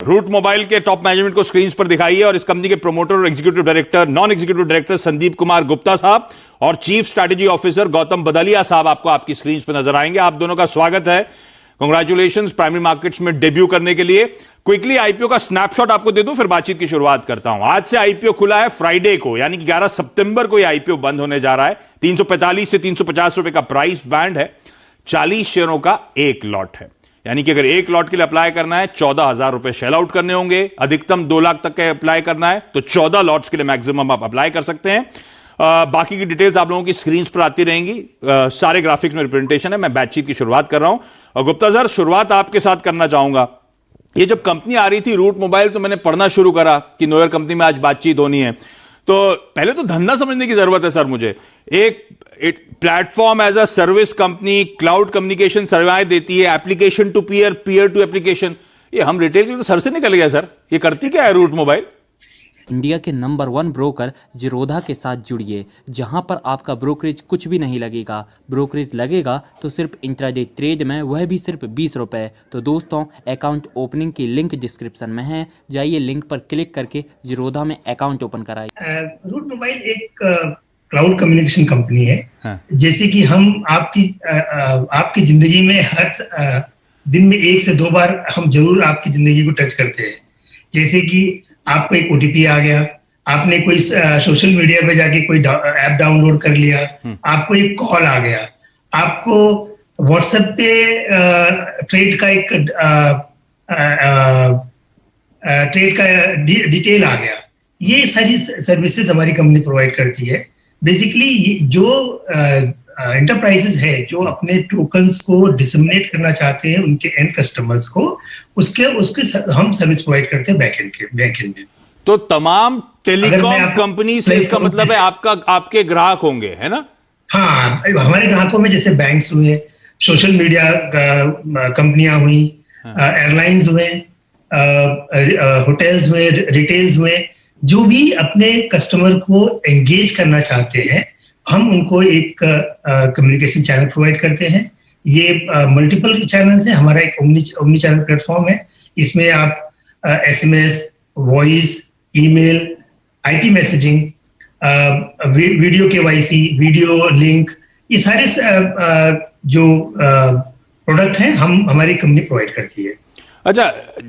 Root mobile के top management को screen पर दिखाइए और इस कंपनी के प्रोमोटर और executive director, non executive director Sandeep Kumar Gupta साहब और चीफ स्ट्रैटेजी ऑफिसर गौतम बदालिया साहब आपको आपकी स्क्रीन पर नजर आएंगे। आप दोनों का स्वागत है। कांग्रेचुलेशंस प्राइमरी मार्केट्स में डेब्यू करने के लिए। क्विकली आईपीओ का स्नैपशॉट आपको दे दूं, फिर बातचीत की शुरुआत करता हूं। आज से आईपीओ खुला है फ्राइडे को, यानी कि 11 सितंबर को यह आईपीओ बंद होने जा रहा है। 345 से 350 रुपए का प्राइस बैंड है। 40 शेयरों का एक लॉट है, यानी कि अगर एक लॉट के लिए अप्लाई करना है 14,000 रुपए शेल आउट करने होंगे। अधिकतम 2 लाख तक के अप्लाई करना है तो 14 लॉट्स के लिए मैक्सिमम आप अप्लाई कर सकते हैं। बाकी की डिटेल्स आप लोगों की स्क्रीन पर आती रहेंगी। सारे ग्राफिक्स में रिप्रेजेंटेशन है। मैं बातचीत की शुरुआत कर रहा हूं और गुप्ता सर, शुरुआत आपके साथ करना चाहूंगा। ये जब कंपनी आ रही थी रूट मोबाइल, तो मैंने पढ़ना शुरू करा कि नोयर कंपनी में आज बातचीत होनी है। तो पहले तो धंधा समझने की जरूरत है सर मुझे। एक platform as a service company cloud communication सेवाएं देती है, application to peer, peer to application. ये हम रिटेल के तो सर से निकल गया सर। ये करती क्या है रूट मोबाइल? इंडिया के नंबर 1 ब्रोकर जीरोधा के साथ जुड़िए, जहां पर आपका ब्रोकरेज कुछ भी नहीं लगेगा। ब्रोकरेज लगेगा तो सिर्फ इंट्राडे ट्रेड में, वह भी सिर्फ 20 रुपए। तो दोस्तों, अकाउंट ओपनिंग की लिंक डिस्क्रिप्शन में है, जाइए लिंक पर क्लिक करके जीरोधा में अकाउंट ओपन कराइए। रूट मोबाइल एक क्लाउड कम्युनिकेशन कंपनी है। हाँ। जैसे कि हम आपकी जिंदगी में हर दिन में 1 से 2 बार हम जरूर आपकी जिंदगी को टच करते हैं। जैसे कि आपको एक ओटीपी आ गया, आपने कोई सोशल मीडिया पे जाके कोई ऐप डाउनलोड कर लिया, आपको एक कॉल आ गया, आपको व्हाट्सएप पे ट्रेड का डिटेल आ गया। ये सारी सर्विसेज हमारी कंपनी प्रोवाइड करती है। बेसिकली जो एंटरप्राइजेस है जो अपने टोकन्स को डिसमिनेट करना चाहते हैं उनके एंड कस्टमर्स को, उसके हम सर्विस प्रोवाइड करते हैं बैकएंड में। तो तमाम टेलीकॉम कंपनी से इसका मतलब है आपके ग्राहक होंगे, है ना? हाँ, हमारे ग्राहकों में जैसे बैंक्स हुए, सोशल मीडिया कंपनियां हुई, एयरलाइंस हुए, होटल्स हुए, रिटेल्स हुए, जो भी अपने कस्टमर को एंगेज करना चाहते हैं, हम उनको एक कम्युनिकेशन चैनल प्रोवाइड करते हैं। ये मल्टीपल चैनल्स हैं। हमारा एक ओमनी चैनल प्लेटफॉर्म है। इसमें आप SMS, voice, email, IP messaging, video KYC, video link, ये सारे जो प्रोडक्ट हैं हमारी कंपनी प्रोवाइड करती है। अच्छा,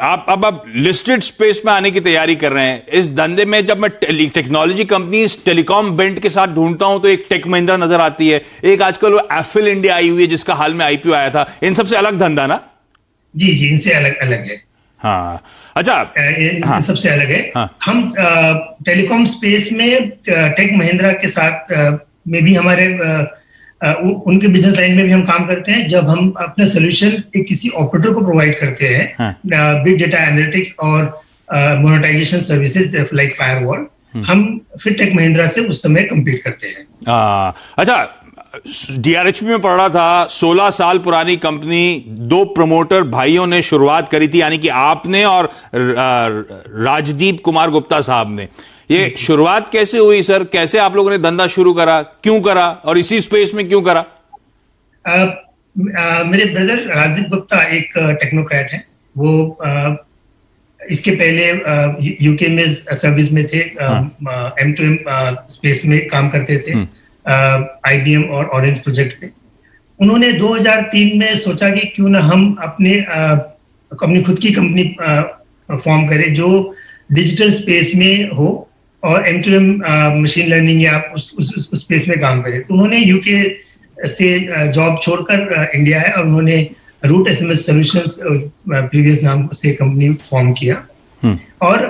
आप लिस्टेड स्पेस में आने की तैयारी कर रहे हैं। इस धंधे में जब मैं टेक्नोलॉजी कंपनी टेलीकॉम बेंट के साथ ढूंढता हूं तो एक टेक महिंद्रा नजर आती है, एक आजकल वो एफिल इंडिया आई हुई है जिसका हाल में आईपीओ आया था। इन सबसे अलग धंधा ना? जी, इनसे अलग है। हाँ, अच्छा, हाँ, सबसे अलग है। हाँ। हम टेलीकॉम स्पेस में टेक महिंद्रा के साथ में भी हमारे उनके बिजनेस लाइन में भी हम काम करते हैं। जब हम अपने सोल्यूशन किसी ऑपरेटर को प्रोवाइड करते हैं, बिग डेटा एनालिटिक्स और मोनेटाइजेशन सर्विसेज लाइक फायरवॉल, हम फिर टेक महिंद्रा से उस समय कम्पीट करते हैं। अच्छा, डीआरएचपी में पढ़ रहा था, 16 साल पुरानी कंपनी, 2 प्रमोटर भाइयों ने शुरुआत करी थी, यानी कि आपने और राजदीप कुमार गुप्ता साहब ने। ये शुरुआत कैसे हुई सर? कैसे आप लोगों ने धंधा शुरू करा, क्यों करा और इसी स्पेस में क्यों करा? मेरे ब्रदर राजदीप गुप्ता एक टेक्नोक्रेट हैं। वो इसके पहले यूके में सर्विस में थे। M2M स्पेस में काम करते थे, IBM और ऑरेंज प्रोजेक्ट पे। उन्होंने 2003 में सोचा कि क्यों ना हम अपनी खुद की कंपनी फॉर्म करें जो डिजिटल स्पेस में हो और M2M मशीन लर्निंग या उस स्पेस में काम करे। तो उन्होंने यूके से जॉब छोड़कर इंडिया है और उन्होंने रूट एसएमएस सॉल्यूशंस प्रीवियस नाम से कंपनी फॉर्म किया। और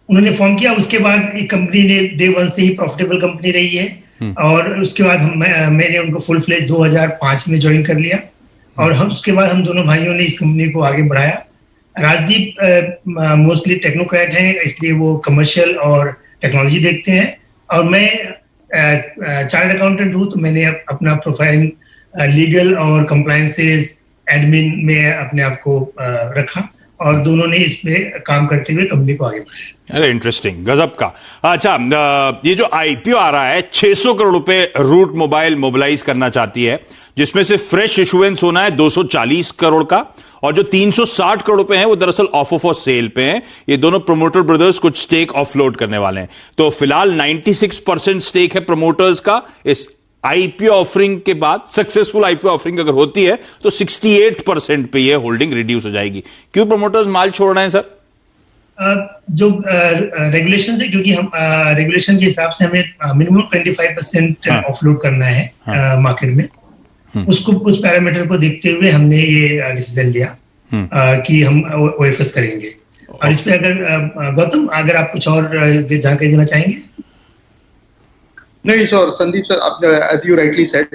उन्होंने फॉर्म किया। उसके बाद एक कंपनी ने डे 1 से ही प्रॉफिटेबल कंपनी रही है। और उसके बाद मैंने उनको फुल फ्लेज 2005 में ज्वाइन कर लिया और उसके बाद हम दोनों भाइयों ने इस कंपनी को आगे बढ़ाया। राजदीप मोस्टली टेक्नोक्रेट हैं, इसलिए वो कमर्शियल और टेक्नोलॉजी देखते हैं, और मैं चार्टर्ड अकाउंटेंट हूँ, तो मैंने अपना प्रोफाइल लीगल और कंप्लायंसेस एडमिन में अपने आप को रखा और दोनों ने इस पे काम करते हुए कंपनी को आगे बढ़ाया। अरे इंटरेस्टिंग, गजब का। अच्छा, ये जो आईपीओ आ रहा है, 600 करोड़ रुपए रूट मोबाइल मोबिलाइज करना चाहती है, जिसमें से फ्रेश इशुएंस होना है 240 करोड़ का और जो 360 करोड़ रुपए हैं वो दरअसल ऑफर फॉर सेल पे हैं। ये दोनों प्रमोटर ब्रदर्स कुछ स्टेक ऑफलोड करने वाले हैं। तो फिलहाल 96% स्टेक है प्रमोटर्स का। इस आईपीओ ऑफरिंग के बाद, सक्सेसफुल आईपीओ ऑफरिंग अगर होती है तो 68% पे ये होल्डिंग रिड्यूस हो जाएगी। क्यों प्रमोटर्स माल छोड़ रहे हैं सर? जो रेगुलेशन है, क्योंकि हम रेगुलेशन के हिसाब से हमें मिनिमम 25% ऑफलोड करना है मार्केट में। उसको, उस पैरामीटर को देखते हुए हमने ये डिसीजन लिया कि हम ओएफएस करेंगे। और इस पे अगर गौतम, अगर आप कुछ और जानकारी देना चाहेंगे? नहीं सर, संदीप सर, आप एज यू राइटली सेड,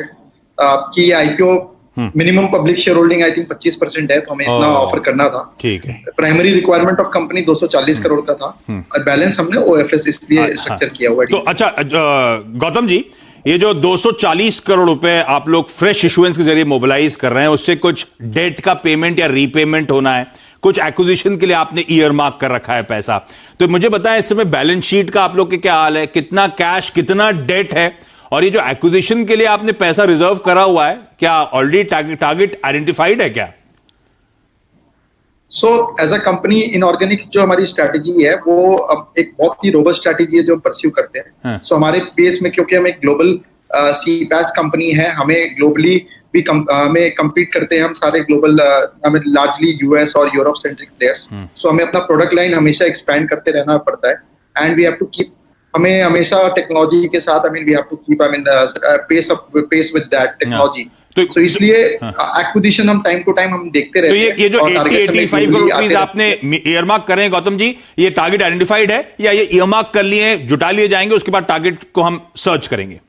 आपकी IPO minimum public share holding I think 25% है, तो हमें इतना ऑफर करना था। ठीक है। Primary requirement of company 240 crore का था और बैलेंस हमने ओएफएस इसलिए स्ट्रक्चर किया हुआ है। तो अच्छा गौतम जी, ये जो 240 करोड़ रुपए आप लोग फ्रेश इशुएंस के जरिए मोबिलाइज कर रहे हैं, उससे कुछ डेट का पेमेंट या रीपेमेंट होना है, कुछ एक्विजिशन के लिए आपने ईयर मार्क कर रखा है पैसा। तो मुझे बताएं इस समय बैलेंस शीट का आप लोग के क्या हाल है, कितना कैश, कितना डेट है, और ये जो एक्विजिशन के लिए आपने पैसा रिजर्व करा हुआ है, क्या ऑलरेडी टारगेट आइडेंटिफाइड है क्या? So as a company inorganic जो हमारी स्ट्रैटेजी है वो एक बहुत ही रोबस्ट स्ट्रैटेजी है जो हम परस्यू करते हैं। सो हमारे बेस में, क्योंकि हम एक ग्लोबल सीपैच कंपनी है, हमें ग्लोबली भी हमें कम्पीट करते हैं हम सारे ग्लोबल, हमें लार्जली यूएस और यूरोप सेंट्रिक प्लेयर्स। सो हमें अपना प्रोडक्ट लाइन हमेशा एक्सपैंड करते रहना पड़ता है and we have to keep, हमें हमेशा टेक्नोलॉजी के साथ, I mean we have to keep, I mean pace with that technology. तो इसलिए एक्विजिशन हम टाइम टू टाइम हम देखते रहते हैं। तो ये जो 80-85 करोड़ रुपीस आपने ईयरमार्क कर रहे हैं गौतम जी, ये टारगेट आइडेंटिफाइड है या ये ईयरमार्क कर लिए, जुटा लिए जाएंगे, उसके बाद टारगेट को हम सर्च करेंगे?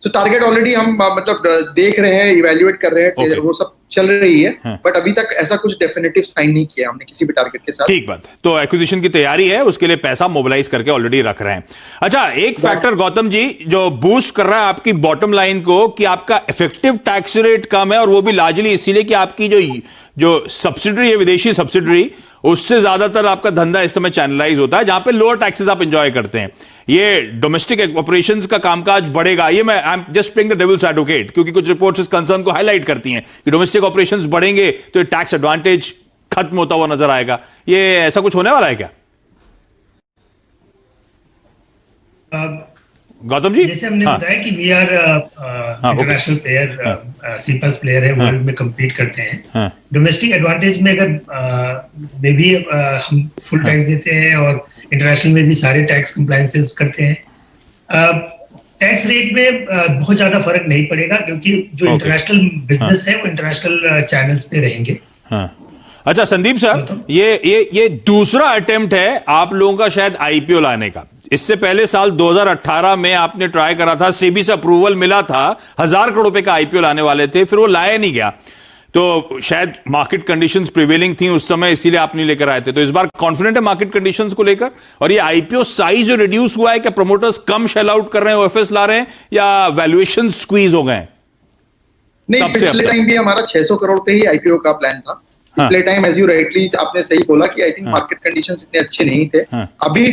तो टारगेट ऑलरेडी हम मतलब देख रहे हैं, इवैल्यूएट कर रहे हैं, वो सब चल रही है, बट अभी तक ऐसा कुछ डेफिनेटिव साइन नहीं किया हमने किसी भी टारगेट के साथ। ठीक बात। तो एक्विजिशन की तैयारी है, उसके लिए पैसा मोबिलाइज करके ऑलरेडी रख रहे हैं। अच्छा, एक फैक्टर गौतम जी जो बूस्ट कर रहा है आपकी बॉटम लाइन को, कि आपका इफेक्टिव टैक्स रेट कम है, और वो भी लार्जली इसीलिए कि आपकी जो सब्सिडरी है, विदेशी सब्सिडरी, उससे ज्यादातर आपका धंधा इस समय चैनलाइज होता है, जहां पे लोअर टैक्सेस आप एंजॉय करते हैं। ये डोमेस्टिक ऑपरेशंस का कामकाज बढ़ेगा। ये मैं I am just playing the devil's advocate, क्योंकि कुछ रिपोर्ट्स इस कंसर्न को हाईलाइट करती हैं कि डोमेस्टिक ऑपरेशंस बढ़ेंगे तो टैक्स एडवांटेज खत्म होता हुआ नजर आएगा। ये ऐसा कुछ होने वाला है क्या गौतम जी? जैसे हमने बताया कि वी आर इंटरनेशनल प्लेयर, सीपैच प्लेयर है, वर्ल्ड में compete करते हैं। डोमेस्टिक एडवांटेज में अगर में भी हम फुल टैक्स देते हैं और इंटरनेशनल में भी सारे टैक्स कंप्लायंसेस करते हैं। टैक्स रेट में बहुत ज्यादा फर्क नहीं पड़ेगा, क्योंकि जो इंटरनेशनल बिजनेस है वो इंटरनेशनल चैनल्स पे रहेंगे। अच्छा संदीप सर, ये दूसरा अटेम्प्ट है आप लोगों का शायद आईपीओ लाने का। इससे पहले साल 2018 में आपने ट्राई करा था, सेबी से अप्रूवल मिला था, 1000 करोड़ रुपए का आईपीओ लाने वाले थे, फिर वो लाया नहीं गया। तो शायद मार्केट कंडीशंस प्रिवेलिंग थी उस समय, इसीलिए आप नहीं लेकर आए थे। तो इस बार कॉन्फिडेंट है मार्केट कंडीशंस को लेकर? और ये आईपीओ साइज जो रिड्यूस हुआ है, क्या प्रमोटर्स कम शेल आउट कर रहे हैं, ओएफएस ला रहे हैं, या वैल्यूएशन स्क्वीज हो गए? नहीं, पिछले टाइम भी हमारा 600 करोड़ का ही आईपीओ का प्लान था। पिछले टाइम एज यू राइटली आपने सही बोला कि आई थिंक मार्केट कंडीशंस इतने अच्छे नहीं थे। अभी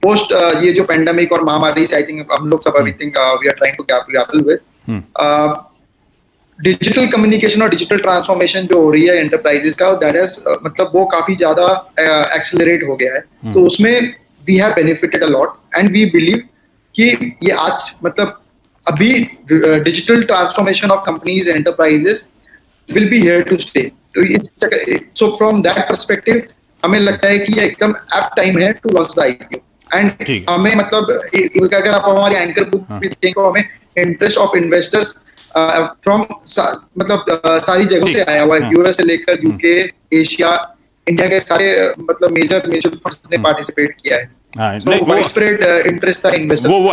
पोस्ट ये जो पेंडेमिक और महामारी से आई थिंक हम लोग सब अभी think we are trying to grapple with digital communication और डिजिटल ट्रांसफॉर्मेशन जो हो रही है एंटरप्राइजेस का, दैट इज मतलब वो काफी ज्यादा एक्सेलरेट हो गया है। तो उसमें we have benefited a lot and we believe कि ये आज मतलब अभी digital transformation of companies enterprises will be here to stay. So from that perspective हमें लगता है कि ये एकदम एप्ट टाइम है to launch the IPO. And हमें मतलब अगर आप हमारी एंकर बुक भी देखें तो हमें इंटरेस्ट ऑफ इन्वेस्टर्स फ्रॉम मतलब सारी जगहों से आया हुआ है। यूएस से लेकर यूके, एशिया, इंडिया के सारे मतलब मेजर फंड्स ने पार्टिसिपेट किया है। वो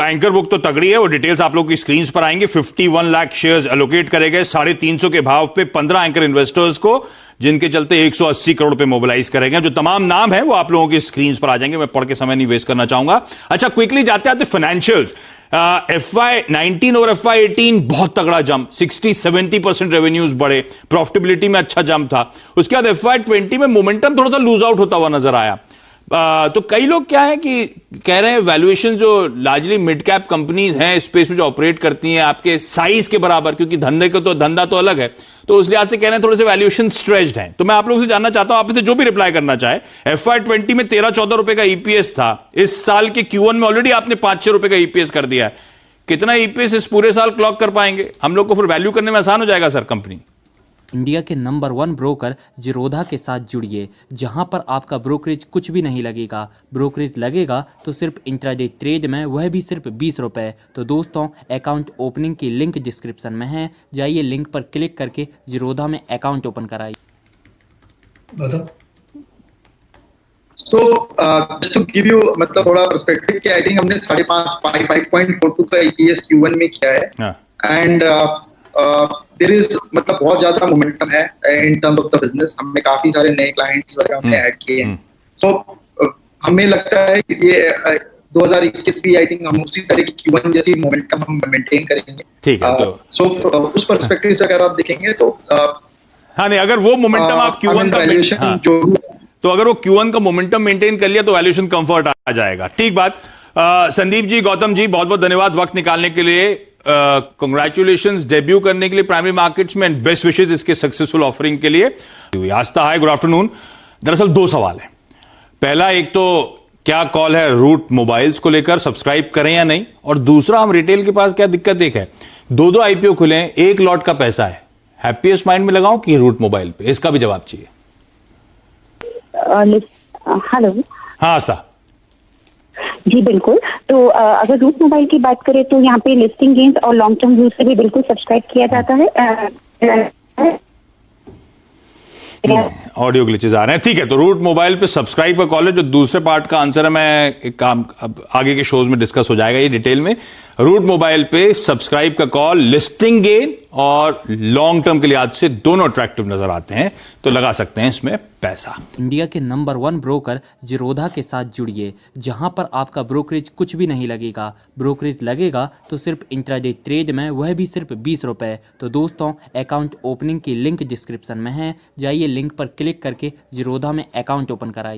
एंकर बुक तो तगड़ी है, वो डिटेल्स आप लोग की स्क्रीन पर आएंगे। 51 लाख शेयर्स एलोकेट करे गए 350 के भाव पे 15 एंकर इन्वेस्टर्स को, जिनके चलते 180 करोड़ पे मोबिलाइज करेंगे। जो तमाम नाम है वो आप लोगों की स्क्रीन पर आ जाएंगे, मैं पढ़ के समय नहीं वेस्ट करना चाहूंगा। अच्छा, क्विकली जाते आते फाइनेंशियल्स, FY19 और FY18 बहुत तगड़ा जंप, 60-70% रेवेन्यूज बढ़े, प्रॉफिटेबिलिटी में अच्छा जंप था। उसके बाद FY20 में मोमेंटम थोड़ा सा लूज आउट होता हुआ नजर आया। तो कई लोग क्या है कि कह रहे हैं वैल्यूएशन जो लार्जली मिड कैप कंपनीज हैं स्पेस में जो ऑपरेट करती हैं आपके साइज के बराबर, क्योंकि धंधा तो अलग है, तो उस लिहाज से कह रहे हैं थोड़े से वैल्यूएशन स्ट्रेच्ड हैं। तो मैं आप लोगों से जानना चाहता हूं, आप इसे जो भी रिप्लाई करना चाहे, FY20 में 13-14 रुपए का ईपीएस था, इस साल के Q1 में ऑलरेडी आपने 5-6 रुपए का ईपीएस कर दिया है, कितना ईपीएस इस पूरे साल क्लॉक कर पाएंगे? हम लोग को फिर वैल्यू करने में आसान हो जाएगा सर कंपनी। इंडिया के नंबर 1 ब्रोकर जिरोधा के साथ जुड़िए, जहां पर आपका ब्रोकरेज कुछ भी नहीं लगेगा। ब्रोकरेज लगेगा तो सिर्फ इंट्राडे ट्रेड में, वह भी सिर्फ 20 रुपए। तो दोस्तों, अकाउंट ओपनिंग की लिंक डिस्क्रिप्शन में है, जाइए लिंक पर क्लिक करके जिरोधा में अकाउंट ओपन कराइए। So just to give you मतलब थोड़ा पर्सपेक्टिव कि आई थिंक हमने 5.42 का EPS Q1 में किया है, एंड देयर इज मतलब बहुत ज्यादा मोमेंटम है in terms of the business. हमने काफी सारे नए क्लाइंट्स वगैरह हमने ऐड किए हैं, तो हमें लगता है कि ये 2021 भी आई थिंक हम उसी तरह की Q1 जैसी मोमेंटम हम मेंटेन करेंगे। ठीक है, तो सो उस पर्सपेक्टिव से अगर आप देखेंगे तो हाँ नहीं, अगर वो मोमेंटम आप Q1 का वैल्यूएशन जो तो अगर वो Q1 का मोमेंटम मेंटेन कर लिया तो वैल्यूएशन कंफर्ट आ जाएगा। ठीक बात। संदीप जी, गौतम जी, बहुत बहुत धन्यवाद वक्त निकालने के लिए। कंग्रेचुलेशंस डेब्यू करने के लिए प्राइमरी मार्केट्स में, एंड बेस्ट विशेस इसके सक्सेसफुल ऑफरिंग के लिए। आस्था, हाय, गुड आफ्टरनून। दरअसल 2 सवाल है। पहला, एक तो क्या कॉल है रूट मोबाइल्स को लेकर, सब्सक्राइब करें या नहीं, और दूसरा, हम रिटेल के पास क्या दिक्कत एक है, 2 आईपीओ खुले हैं, 1 लॉट का पैसा है, हैप्पीएस्ट माइंड में लगाऊं कि रूट मोबाइल पे? इसका भी जवाब चाहिए। हेलो। हाँ आस्था जी बिल्कुल। तो अगर रूट मोबाइल की बात करें तो यहाँ पे लिस्टिंग गेन्स और लॉन्ग टर्म व्यू से भी बिल्कुल सब्सक्राइब किया जाता है। ऑडियो ग्लिचेस आ रहे हैं। ठीक है, तो रूट मोबाइल पे सब्सक्राइब का कॉल है। जो दूसरे पार्ट का आंसर है, मैं एक काम अब आगे के शोज में डिस्कस हो जाएगा ये डिटेल में। रूट मोबाइल पे सब्सक्राइब का कॉल, लिस्टिंग गेन और लॉन्ग टर्म के लिहाज से दोनों अट्रैक्टिव नजर आते हैं, तो लगा सकते हैं इसमें पैसा। इंडिया के नंबर 1 ब्रोकर जिरोधा के साथ जुड़िए, जहां पर आपका ब्रोकरेज कुछ भी नहीं लगेगा। ब्रोकरेज लगेगा तो सिर्फ इंट्राडे ट्रेड में, वह भी सिर्फ 20 रुपए। तो दोस्तों, अकाउंट ओपनिंग की लिंक डिस्क्रिप्शन में है, जाइए लिंक पर क्लिक करके जिरोधा में अकाउंट ओपन कराइए।